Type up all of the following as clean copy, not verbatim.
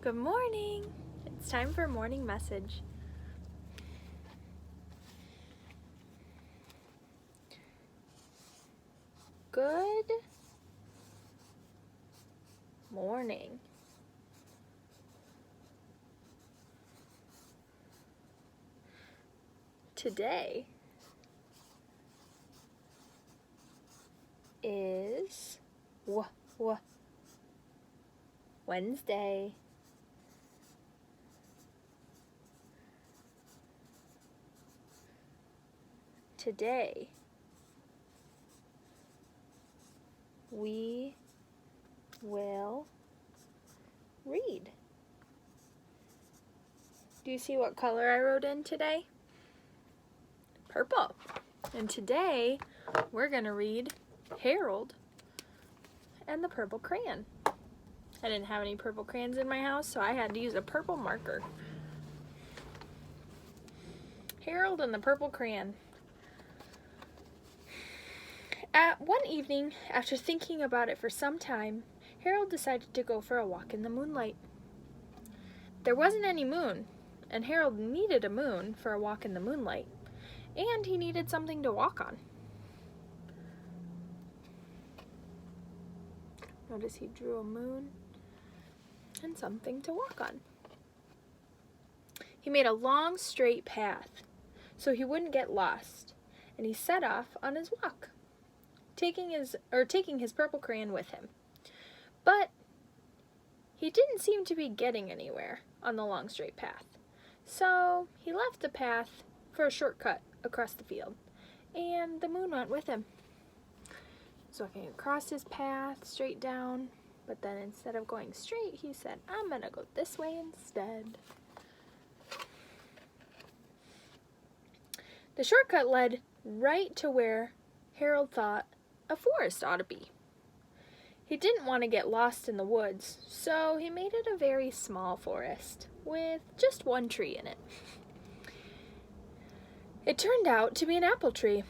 Good morning. It's time for morning message. Good morning. Today is Wednesday. Today we will read. Do you see what color I wrote in today? Purple. And today we're going to read Harold and the Purple Crayon. I didn't have any purple crayons in my house, so I had to use a purple marker. Harold and the Purple Crayon. One evening, after thinking about it for some time, Harold decided to go for a walk in the moonlight. There wasn't any moon, and Harold needed a moon for a walk in the moonlight, and he needed something to walk on. Notice he drew a moon and something to walk on. He made a long, straight path so he wouldn't get lost, and he set off on his walk, taking his purple crayon with him. But he didn't seem to be getting anywhere on the long, straight path. So he left the path for a shortcut across the field, and the moon went with him. So he crossed his path straight down, but then instead of going straight, he said, "I'm gonna go this way instead." The shortcut led right to where Harold thought a forest ought to be. He didn't want to get lost in the woods, so he made it a very small forest with just one tree in it. It turned out to be an apple tree.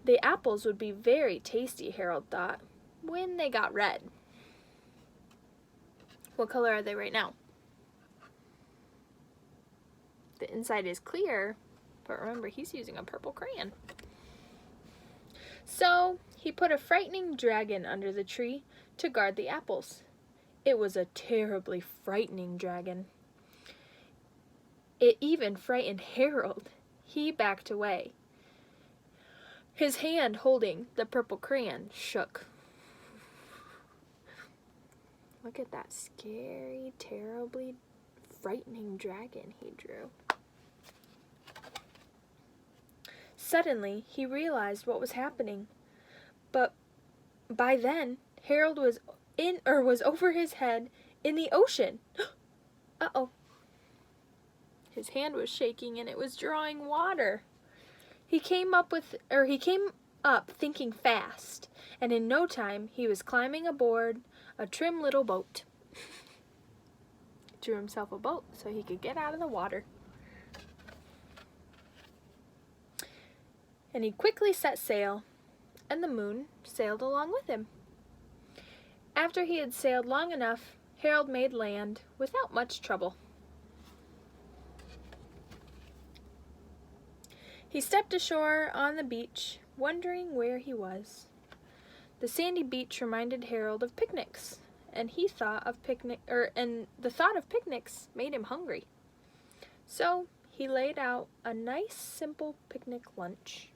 The apples would be very tasty, Harold thought, when they got red. What color are they right now? The inside is clear, but remember, he's using a purple crayon. So he put a frightening dragon under the tree to guard the apples. It was a terribly frightening dragon. It even frightened Harold. He backed away. His hand holding the purple crayon shook. Look at that scary, terribly frightening dragon he drew. Suddenly, he realized what was happening. But by then, Harold was over his head in the ocean. Uh-oh. His hand was shaking and it was drawing water. He came up thinking fast, and in no time he was climbing aboard a trim little boat. He drew himself a boat so he could get out of the water. And he quickly set sail, and the moon sailed along with him. After he had sailed long enough, Harold made land without much trouble. He stepped ashore on the beach, wondering where he was. The sandy beach reminded Harold of picnics, and the thought of picnics made him hungry. So he laid out a nice, simple picnic lunch.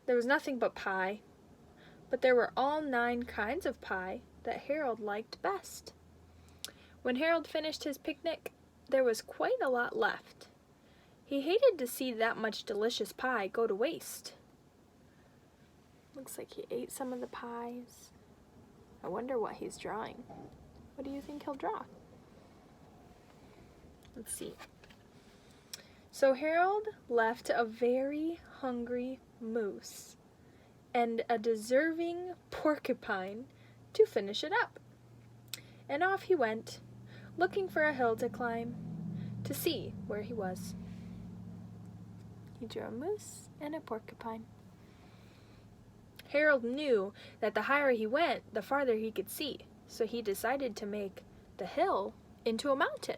There was nothing but pie, but there were all 9 kinds of pie that Harold liked best. When Harold finished his picnic, there was quite a lot left. He hated to see that much delicious pie go to waste. Looks like he ate some of the pies. I wonder what he's drawing. What do you think he'll draw? Let's see. So Harold left a very hungry moose and a deserving porcupine to finish it up. And off he went, looking for a hill to climb to see where he was. He drew a moose and a porcupine. Harold knew that the higher he went, the farther he could see, so he decided to make the hill into a mountain.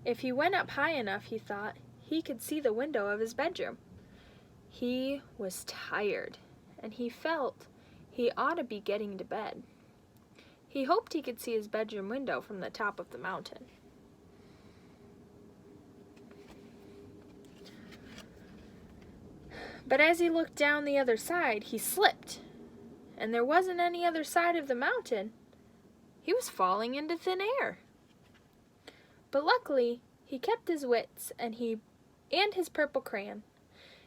If he went up high enough, he thought, he could see the window of his bedroom. He was tired, and he felt he ought to be getting to bed. He hoped he could see his bedroom window from the top of the mountain. But as he looked down the other side, he slipped, and there wasn't any other side of the mountain. He was falling into thin air. But luckily, he kept his wits and his purple crayon,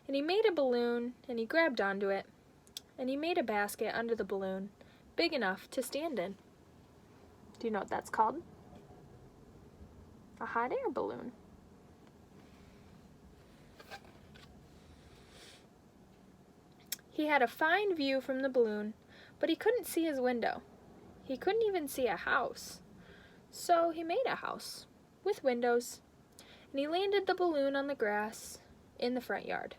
and he made a balloon, and he grabbed onto it, and he made a basket under the balloon, big enough to stand in. Do you know what that's called? A hot air balloon. He had a fine view from the balloon, but he couldn't see his window. He couldn't even see a house. So he made a house with windows, and he landed the balloon on the grass in the front yard.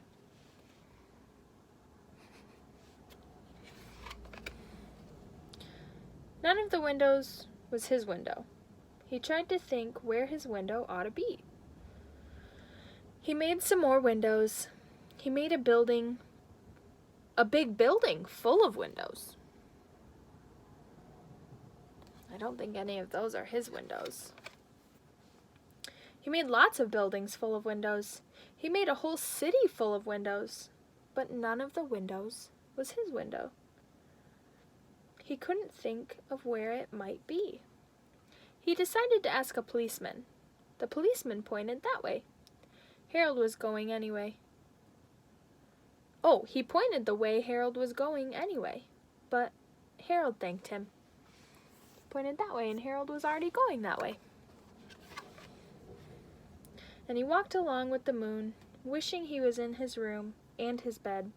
None of the windows was his window. He tried to think where his window ought to be. He made some more windows. He made a big building full of windows. I don't think any of those are his windows. He made lots of buildings full of windows. He made a whole city full of windows, but none of the windows was his window. He couldn't think of where it might be. He decided to ask a policeman. The policeman pointed that way. Harold was going anyway. Oh, he pointed the way Harold was going anyway, but Harold thanked him. He pointed that way, and Harold was already going that way. And he walked along with the moon, wishing he was in his room and his bed.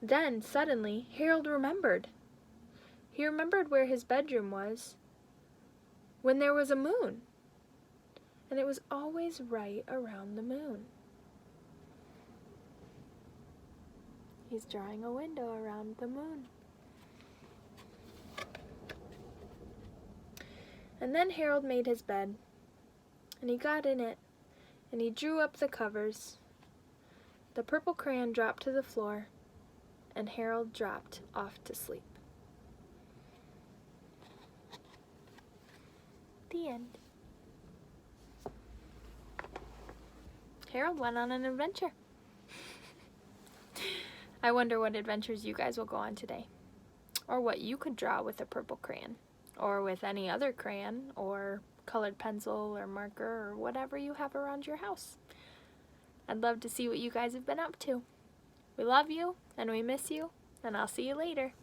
Then, suddenly, Harold remembered. He remembered where his bedroom was when there was a moon, and it was always right around the moon. He's drawing a window around the moon. And then Harold made his bed, and he got in it, and he drew up the covers. The purple crayon dropped to the floor, and Harold dropped off to sleep. The end. Harold went on an adventure. I wonder what adventures you guys will go on today, or what you could draw with a purple crayon, or with any other crayon, or colored pencil, or marker, or whatever you have around your house. I'd love to see what you guys have been up to. We love you, and we miss you, and I'll see you later.